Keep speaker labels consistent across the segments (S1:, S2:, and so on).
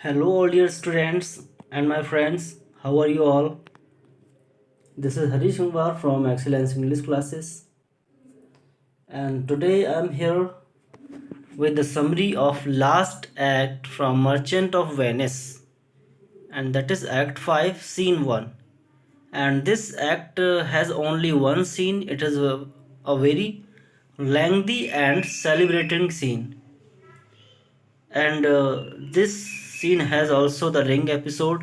S1: Hello, all dear students and my friends. How are you all? This is Harish Umbar from Excellence English Classes, and today I'm here with the summary of last act from Merchant of Venice, and that is Act 5, Scene 1. And this act has only one scene. It is a very lengthy and celebrating scene. And this scene has also the ring episode,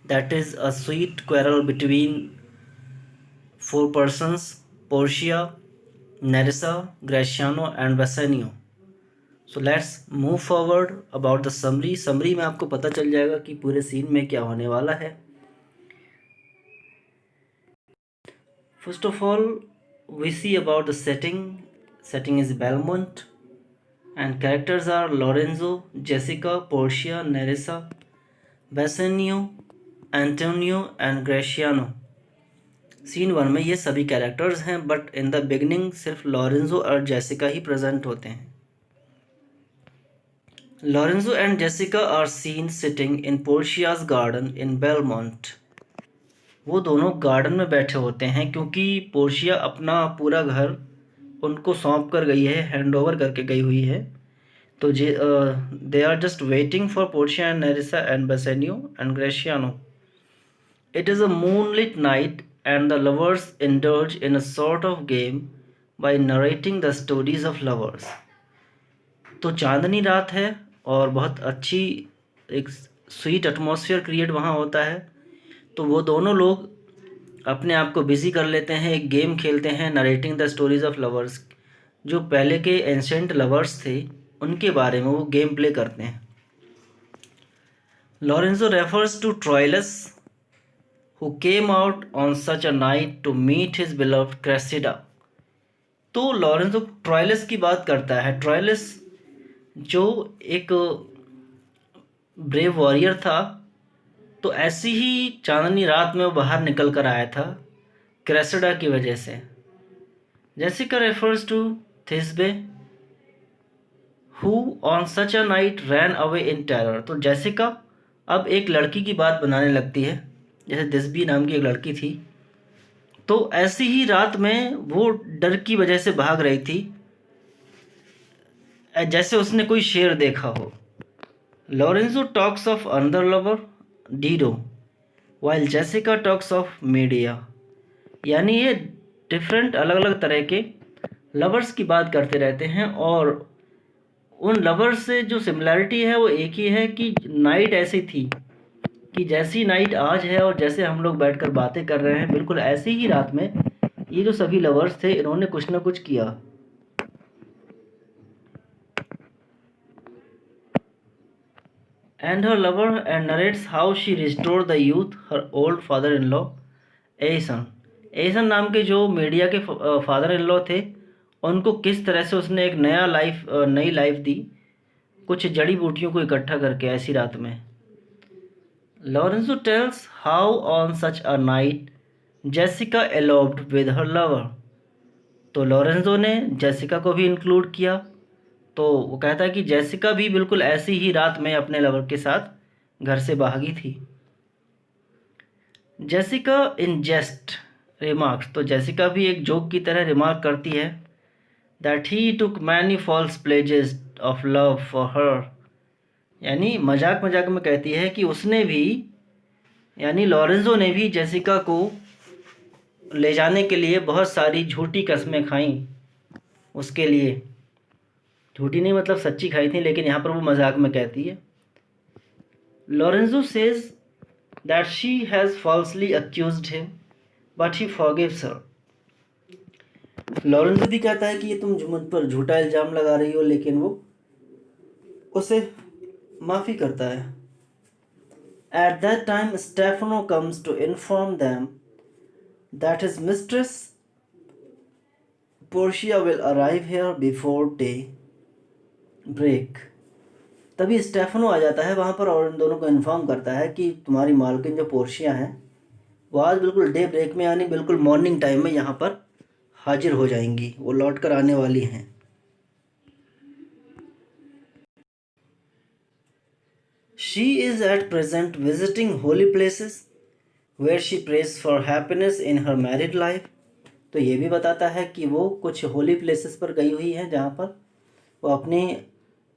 S1: that is a sweet quarrel between four persons: Portia, Nerissa, Graciano and Bassanio. So let's move forward about the summary में आपको पता चल जाएगा कि पूरे scene में क्या होने वाला है. First of all, we see about the setting. Setting is Belmont, and characters are Lorenzo, Jessica, Portia, Nerissa, Bassanio, Antonio and Graciano. Scene 1 में ये सभी कैरेक्टर्स हैं, बट इन द बिगनिंग सिर्फ लॉरेंजो और जेसिका ही प्रेजेंट होते हैं. Lorenzo and Jessica are seen sitting in Portia's garden in Belmont. वो दोनों गार्डन में बैठे होते हैं क्योंकि पोर्शिया अपना पूरा घर उनको सौंप कर गई है, हैंड ओवर करके गई हुई है. तो they are just waiting for Portia and Nerissa and Bassanio and Gratiano. It is a moonlit night and the lovers indulge in a sort of game by narrating the stories of lovers. तो चांदनी रात है और बहुत अच्छी एक sweet atmosphere create वहाँ होता है. तो वो दोनों लोग अपने आप को बिजी कर लेते हैं, एक गेम खेलते हैं, narrating the stories of lovers. जो पहले के एंशेंट लवर्स थे उनके बारे में वो गेम प्ले करते हैं. Lorenzo refers to Troilus who came out on such a night to meet his beloved Cressida. तो लॉरेंजो ट्रोइलस की बात करता है. ट्रोइलस जो एक ब्रेव वॉरियर था, तो ऐसी ही चांदनी रात में वो बाहर निकल कर आया था क्रेसिडा की वजह से. Jessica refers to Thisbe who on such a night ran away in terror. तो जेसिका अब एक लड़की की बात बनाने लगती है, जैसे दिस्बी नाम की एक लड़की थी. तो ऐसी ही रात में वो डर की वजह से भाग रही थी, जैसे उसने कोई शेर देखा हो. Lorenzo talks of another lover Dido while Jessica talks of media. यानी ये डिफरेंट अलग अलग तरह के लवर्स की बात करते रहते हैं, और उन लवर्स से जो सिमिलैरिटी है वो एक ही है कि नाइट ऐसी थी कि जैसी नाइट आज है और जैसे हम लोग बैठकर बातें कर रहे हैं, बिल्कुल ऐसी ही रात में ये जो सभी लवर्स थे इन्होंने कुछ ना कुछ किया. And her lover and narrates how she restore the youth her old father in law Aeson. Aeson नाम के जो मीडिया के फादर इन लॉ थे, उनको किस तरह से उसने एक नई लाइफ दी, कुछ जड़ी बूटियों को इकट्ठा करके ऐसी रात में. Lorenzo tells how on such a night Jessica eloped with her lover. तो लॉरेंजो ने जेसिका को भी इंक्लूड किया. तो वो कहता है कि जेसिका भी बिल्कुल ऐसी ही रात में अपने लवर के साथ घर से भागी थी. Jessica in jest remarks. तो जेसिका भी एक जोक की तरह रिमार्क करती है that he took many false pledges of love for her. यानी मजाक मजाक में कहती है कि उसने भी, यानी लॉरेंजो ने भी जेसिका को ले जाने के लिए बहुत सारी झूठी कस्में खाई उसके लिए. झूठी नहीं मतलब सच्ची खाई थी, लेकिन यहाँ पर वो मजाक में कहती है. Lorenzo says that she has falsely accused him but he forgives her. Lorenzo भी कहता है कि ये तुम मुझ पर झूठा इल्ज़ाम लगा रही हो, लेकिन वो उसे माफ़ी करता है. At that time, Stefano comes to inform them that his mistress Portia will arrive here before day break. तभी स्टेफनो आ जाता है वहाँ पर और इन दोनों को इन्फॉर्म करता है कि तुम्हारी मालकिन जो पोर्शिया हैं वो आज बिल्कुल डे ब्रेक में, यानी बिल्कुल मॉर्निंग टाइम में यहाँ पर हाजिर हो जाएंगी, वो लौट कर आने वाली हैं. She is at present visiting holy places where she prays for happiness in her married life. तो ये भी बताता है कि वो कुछ होली प्लेसेस पर गई हुई है जहाँ पर वो अपने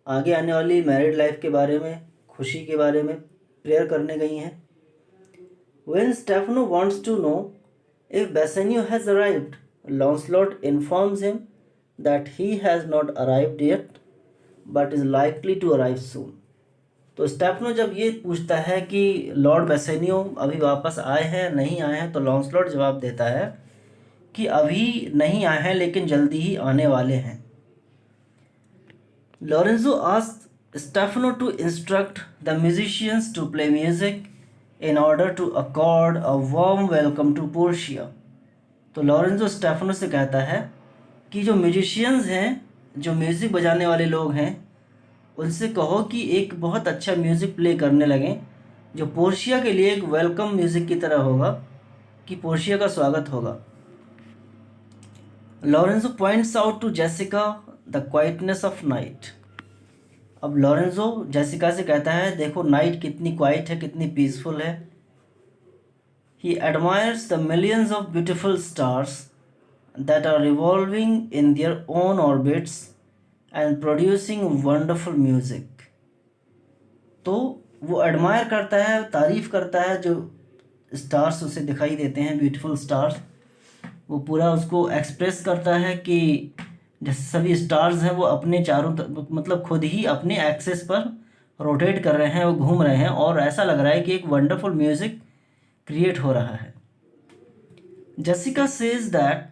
S1: आगे आने वाली मैरिड लाइफ के बारे में, खुशी के बारे में प्रेयर करने गई हैं. When Stefano wants to know if Bassanio has arrived, Lancelot informs him that he has not arrived yet but is likely to arrive soon. तो स्टेफनो जब ये पूछता है कि लॉर्ड बेसेनियो अभी वापस आए हैं नहीं आए हैं, तो लॉन्सलॉट जवाब देता है कि अभी नहीं आए हैं लेकिन जल्दी ही आने वाले हैं. Lorenzo asked Stephano to instruct the musicians to play music in order to accord a warm welcome to Portia. तो लॉरेंजो स्टेफनो से कहता है कि जो म्यूजिशियंस हैं, जो म्यूज़िक बजाने वाले लोग हैं, उनसे कहो कि एक बहुत अच्छा म्यूज़िक प्ले करने लगें जो पोर्शिया के लिए एक वेलकम म्यूज़िक की तरह होगा, कि पोर्शिया का स्वागत होगा. Lorenzo points out to Jessica the quietness of night. अब लॉरेंजो जेसिका से कहता है, देखो नाइट कितनी क्वाइट है, कितनी पीसफुल है. He admires the millions of beautiful stars that are revolving in their own orbits and producing wonderful music. तो वो एडमायर करता है, तारीफ़ करता है जो स्टार्स उसे दिखाई देते हैं, ब्यूटीफुल स्टार्स. वो पूरा उसको एक्सप्रेस करता है कि जैसे सभी स्टार्स हैं वो अपने चारों मतलब खुद ही अपने एक्सेस पर रोटेट कर रहे हैं, वो घूम रहे हैं और ऐसा लग रहा है कि एक वंडरफुल म्यूज़िक क्रिएट हो रहा है. Jessica says that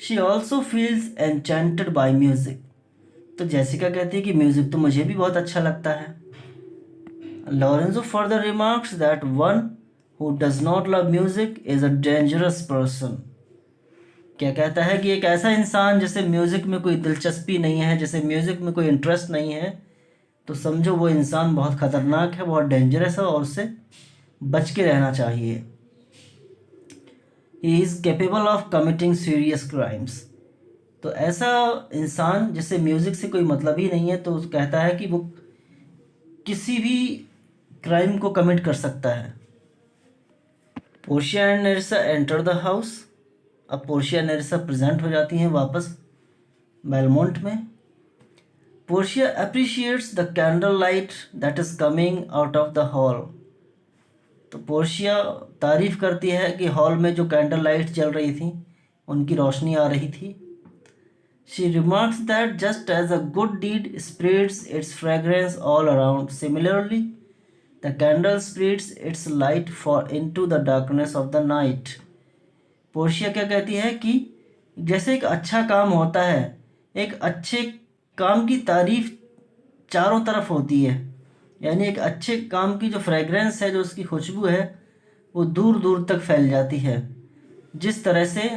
S1: she also feels enchanted by music. तो जेसिका कहती है कि म्यूज़िक तो मुझे भी बहुत अच्छा लगता है. Lorenzo further remarks that one who does not love music is a dangerous person. क्या कहता है कि एक ऐसा इंसान जिसे म्यूज़िक में कोई दिलचस्पी नहीं है, जिसे म्यूज़िक में कोई इंटरेस्ट नहीं है, तो समझो वो इंसान बहुत ख़तरनाक है, बहुत डेंजरस है और उससे बच के रहना चाहिए. He is capable of committing serious crimes. तो ऐसा इंसान जिसे म्यूज़िक से कोई मतलब ही नहीं है, तो कहता है कि वो किसी भी क्राइम को कमिट कर सकता है. Portia and नेरिसा enter the house. अब पोर्शिया नेरिसा प्रेजेंट हो जाती हैं वापस बेलमोंट में. Portia appreciates the candle light that is coming out of the hall. तो पोर्शिया तारीफ़ करती है कि हॉल में जो कैंडल लाइट जल रही थी उनकी रोशनी आ रही थी. She remarks that just as a good deed spreads its fragrance all around, similarly the candle spreads its light far into the darkness of the night. Portia क्या कहती है कि जैसे एक अच्छा काम होता है, एक अच्छे काम की तारीफ़ चारों तरफ होती है, यानी एक अच्छे काम की जो फ्रेगरेंस है, जो उसकी खुशबू है, वो दूर दूर तक फैल जाती है. जिस तरह से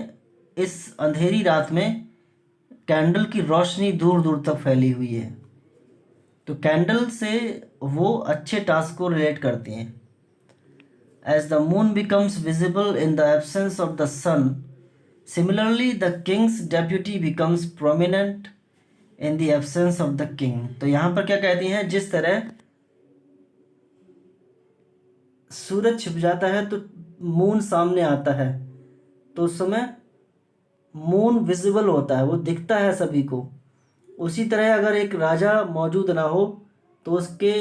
S1: इस अंधेरी रात में कैंडल की रोशनी दूर दूर तक फैली हुई है. तो कैंडल से वो अच्छे टास्क को रिलेट करती हैं. As the moon becomes visible in the absence of the sun, similarly the king's deputy becomes prominent in the absence of the king. तो यहाँ पर क्या कहती हैं, जिस तरह सूरज छिप जाता है तो मून सामने आता है, तो उस समय मून विजिबल होता है, वो दिखता है सभी को. उसी तरह अगर एक राजा मौजूद ना हो तो उसके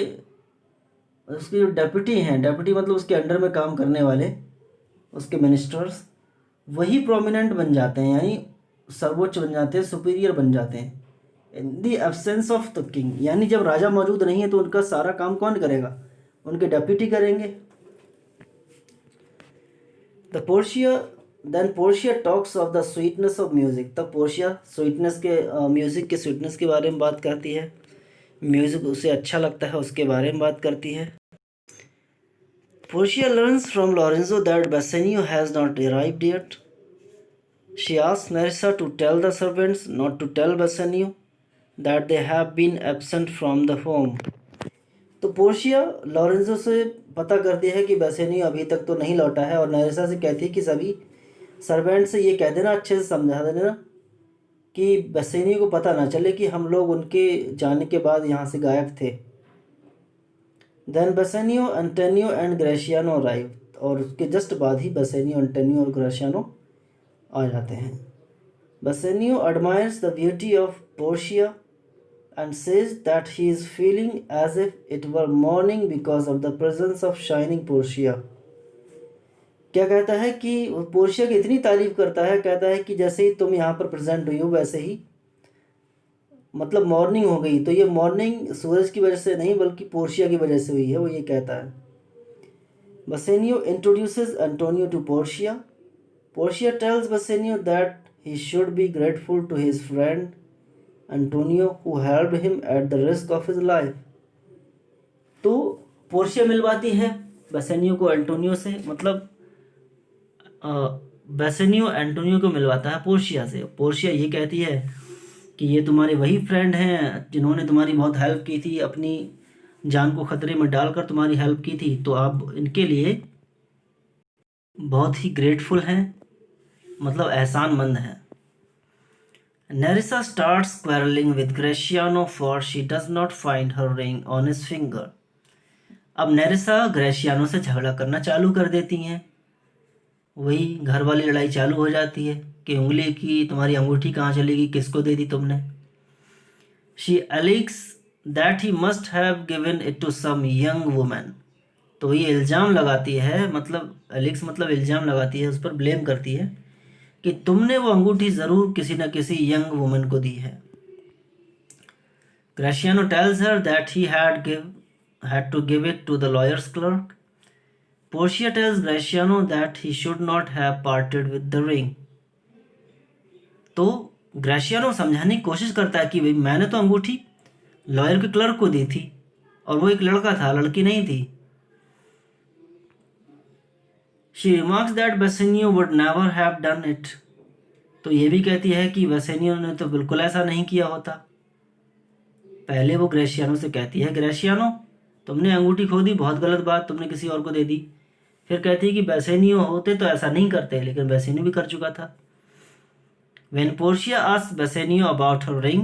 S1: जो डेप्यूटी हैं, डेप्यूटी मतलब उसके अंडर में काम करने वाले, उसके मिनिस्टर्स, वही प्रोमिनेंट बन जाते हैं, यानी सर्वोच्च बन जाते हैं, सुपीरियर बन जाते हैं. In the absence of the king, यानी जब राजा मौजूद नहीं है तो उनका सारा काम कौन करेगा, उनके डेप्यूटी करेंगे. The Portia then Portia talks of the sweetness of music. तब पोर्शिया स्वीटनेस के म्यूज़िक के स्वीटनेस के बारे में बात करती है, म्यूज़िक उसे अच्छा लगता है उसके बारे में बात करती है. Portia learns from Lorenzo that Bassanio has not arrived yet. She asks Nerissa to tell the servants not to tell Bassanio that they have been absent from the home. तो पोर्शिया लॉरेंजो से पता करती है कि Bassanio अभी तक तो नहीं लौटा है, और नेरिसा से कहती है कि सभी सर्वेंट से ये कह देना, अच्छे से समझा देना कि बेसेनियो को पता ना चले कि हम लोग उनके जाने के बाद यहाँ से गायब थे. Then Bassanio, Antonio and Gratiano arrive, और उसके जस्ट बाद ही बेसेनियो, एंटोनियो और ग्रेशियानो आ जाते हैं। Bassanio admires the beauty of Portia and says that he is feeling as if it were morning because of the presence of shining Portia. क्या कहता है कि वो पोर्शिया की इतनी तारीफ करता है, कहता है कि जैसे ही तुम यहाँ पर प्रेजेंट हुई हो वैसे ही मतलब मॉर्निंग हो गई। तो ये मॉर्निंग सूरज की वजह से नहीं बल्कि पोर्शिया की वजह से हुई है, वो ये कहता है। Bassanio introduces Antonio to Portia. Portia tells Bassanio that he should be grateful to his friend Antonio who helped him at the risk of his life. तो पोर्शिया मिलवाती है बेसेनियो को एंटोनियो से, मतलब बेसेनियो एंटोनियो को मिलवाता है Portia से। Portia ये कहती है कि ये तुम्हारे वही फ्रेंड हैं जिन्होंने तुम्हारी बहुत हेल्प की थी, अपनी जान को खतरे में डालकर तुम्हारी हेल्प की थी, तो आप इनके लिए बहुत ही ग्रेटफुल हैं, मतलब एहसानमंद हैं। Nerissa starts quarreling with Gratiano for she does not find her ring on his finger. अब नेरिसा ग्रेशियानो से झगड़ा करना चालू कर देती हैं। वही घर वाली लड़ाई चालू हो जाती है कि उंगली की तुम्हारी अंगूठी कहाँ चलेगी, किसको दे दी तुमने। She alleges that he must have given it to some young woman. तो ये इल्ज़ाम लगाती है, मतलब एलिक्स मतलब इल्ज़ाम लगाती है, उस पर ब्लेम करती है कि तुमने वो अंगूठी ज़रूर किसी न किसी यंग वुमन को दी है। Graciano tells her that he had to give it to the lawyer's clerk. Portia tells Graciano that he should not have parted with the ring. तो ग्रेशियानो समझाने की कोशिश करता है कि भाई मैंने तो अंगूठी लॉयर के क्लर्क को दी थी और वो एक लड़का था, लड़की नहीं थी। She remarks that Bassanio would never have done it. तो ये भी कहती है कि बेसेनियो ने तो बिल्कुल ऐसा नहीं किया होता। पहले वो ग्रेशियानो से कहती है, ग्रेशियानो तुमने अंगूठी खो दी, बहुत गलत बात, तुमने किसी और को दे दी। फिर कहती है कि बेसेनियो होते तो ऐसा नहीं करते, लेकिन बेसेनियो भी कर चुका था। When Portia asks Bassanio about her ring,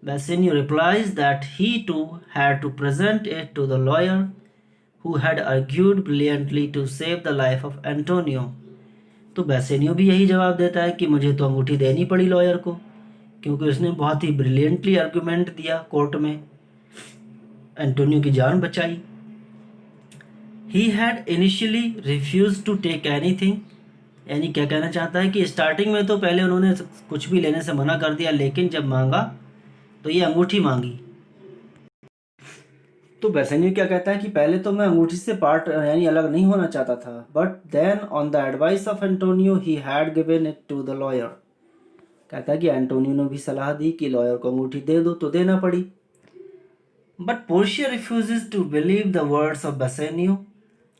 S1: Bassanio replies that he too had to present it to the lawyer who had argued brilliantly to save the life of Antonio. तो बेसेनियो भी यही जवाब देता है कि मुझे तो अंगूठी देनी पड़ी लॉयर को, क्योंकि उसने बहुत ही ब्रिलियंटली आर्गूमेंट दिया कोर्ट में, एंटोनियो की जान बचाई। He had initially refuse to take anything, यानी क्या कहना चाहता है कि स्टार्टिंग में तो पहले उन्होंने कुछ भी लेने से मना कर दिया, लेकिन जब मांगा तो ये अंगूठी मांगी। तो बेसेनियो क्या कहता है कि पहले तो मैं अंगूठी से पार्ट यानी अलग नहीं होना चाहता था, but then on the advice of Antonio he had given it to the lawyer. कहता है कि एंटोनियो ने भी सलाह दी कि लॉयर को अंगूठी दे दो, तो देना पड़ी। But Portia refuses to believe the words of Bassanio.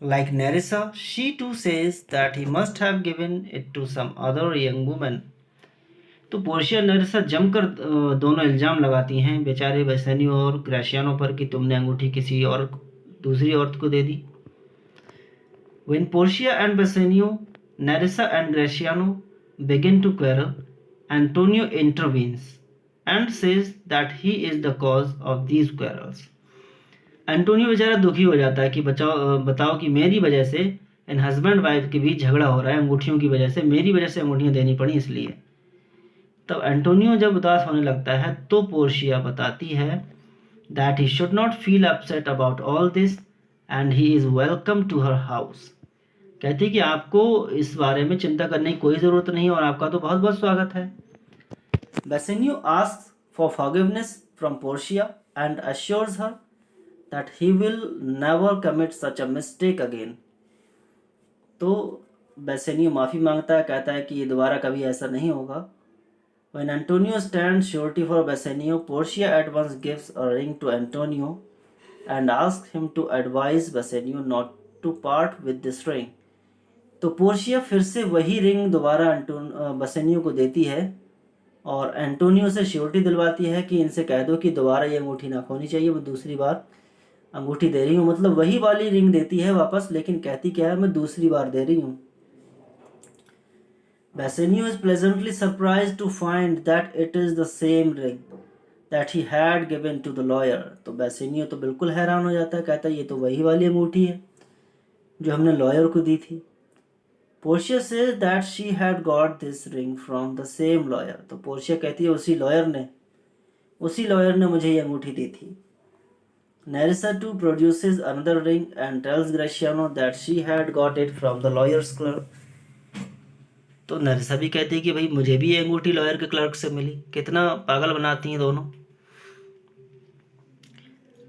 S1: Like Nerissa, she too says that he must have given it to some other young woman. तो पोर्शिया नेरिसा जमकर दोनों इल्ज़ाम लगाती हैं बेचारे बेसेनियो और ग्रेशियानो पर कि तुमने अंगूठी किसी और दूसरी औरत को दे दी। When Portia and Bassanio, Nerissa and Graciano begin to quarrel, Antonio intervenes and says that he is the cause of these quarrels. Antonio बेचारा दुखी हो जाता है कि बताओ कि मेरी वजह से इन हस्बैंड वाइफ के बीच झगड़ा हो रहा है, अंगूठियों की वजह से, मेरी वजह से अंगूठियाँ देनी पड़ी इसलिए। तब एंटोनियो जब उदास होने लगता है तो पोर्शिया बताती है that he should not feel upset about all this and he is welcome to her house. कहती कि आपको इस बारे में चिंता करने की कोई ज़रूरत नहीं और आपका तो बहुत बहुत स्वागत है। Bassanio asks for forgiveness from Portia and assures her that he will never commit such a mistake again. तो बेसेनियो माफ़ी मांगता है, कहता है कि ये दोबारा कभी ऐसा नहीं होगा। When Antonio stands surety for Bassanio, Portia at once gives a ring to Antonio and asks him to advise Bassanio not to part with this ring. तो पोर्शिया फिर से वही रिंग दोबारा बेसेनियो को देती है और एंटोनियो से श्योरिटी दिलवाती है कि इनसे कह दो कि दोबारा ये अंगूठी ना खोनी चाहिए, मैं दूसरी बार अंगूठी दे रही हूँ। मतलब वही वाली रिंग देती है वापस, लेकिन कहती क्या है, मैं दूसरी बार दे रही हूँ। Bassanio is pleasantly surprised to find that it is the same ring that he had given to the lawyer. तो बेसिनियो तो बिल्कुल हैरान हो जाता है, कहता है ये तो वही वाली अंगूठी है जो हमने लॉयर को दी थी. Portia says that she had got this ring from the same lawyer. तो पोर्शिया कहती है उसी लॉयर ने मुझे ये अंगूठी दी थी. Nerissa too produces another ring and tells Graciano that she had got it from the lawyer's clerk. तो नरिसा भी कहती है कि भाई मुझे भी ये अंगूठी लॉयर के क्लर्क से मिली. कितना पागल बनाती हैं दोनों.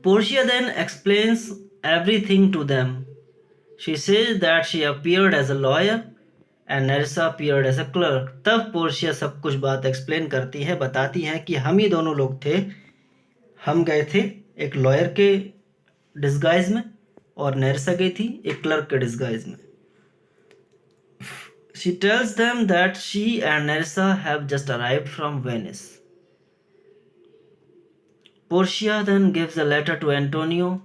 S1: Portia then explains everything to them. She says that she appeared as a lawyer and Nerissa appeared as a clerk. तब पोर्शिया सब कुछ बात एक्सप्लेन करती है, बताती है कि हम ही दोनों लोग थे. हम गए थे एक लॉयर के डिस्गाइज में और नेरिसा गई थी एक क्लर्क के डिस्गाइज में. She tells them that she and Nerissa have just arrived from Venice. Portia then gives a letter to Antonio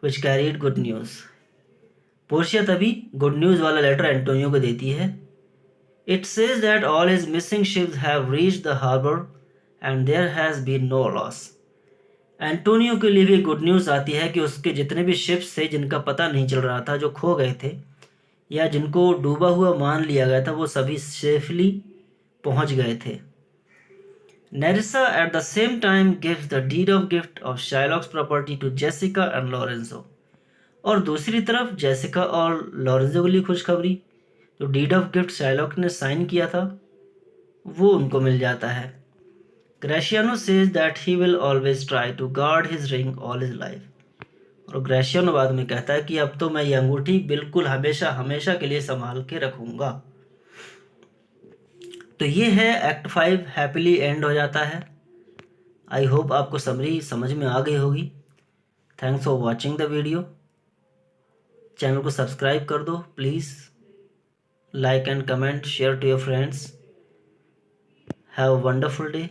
S1: which carried good news. Portia तभी गुड न्यूज़ वाला लेटर एंटोनियो को देती है. It says that all his missing ships have reached the harbor and there has been no loss. Antonio के लिए भी good news आती है कि उसके जितने भी शिप्स थे जिनका पता नहीं चल रहा था, जो खो गए थे या जिनको डूबा हुआ मान लिया गया था, वो सभी सेफली पहुंच गए थे. Nerissa at the same time gives the deed of gift of Shylock's property to Jessica and Lorenzo. और दूसरी तरफ जेसिका और लॉरेंजो के लिए खुशखबरी. जो डीड ऑफ गिफ्ट शाइलॉक ने साइन किया था वो उनको मिल जाता है. Gratiano says that he will always try to guard his ring all his life. और ग्रेशियानो बाद में कहता है कि अब तो मैं ये अंगूठी बिल्कुल हमेशा हमेशा के लिए संभाल के रखूँगा. तो ये है एक्ट 5 हैप्पीली एंड हो जाता है. आई होप आपको समरी समझ में आ गई होगी. Thanks for watching the video. Channel को सब्सक्राइब कर दो please. Like and comment, share to your friends. Have a wonderful day.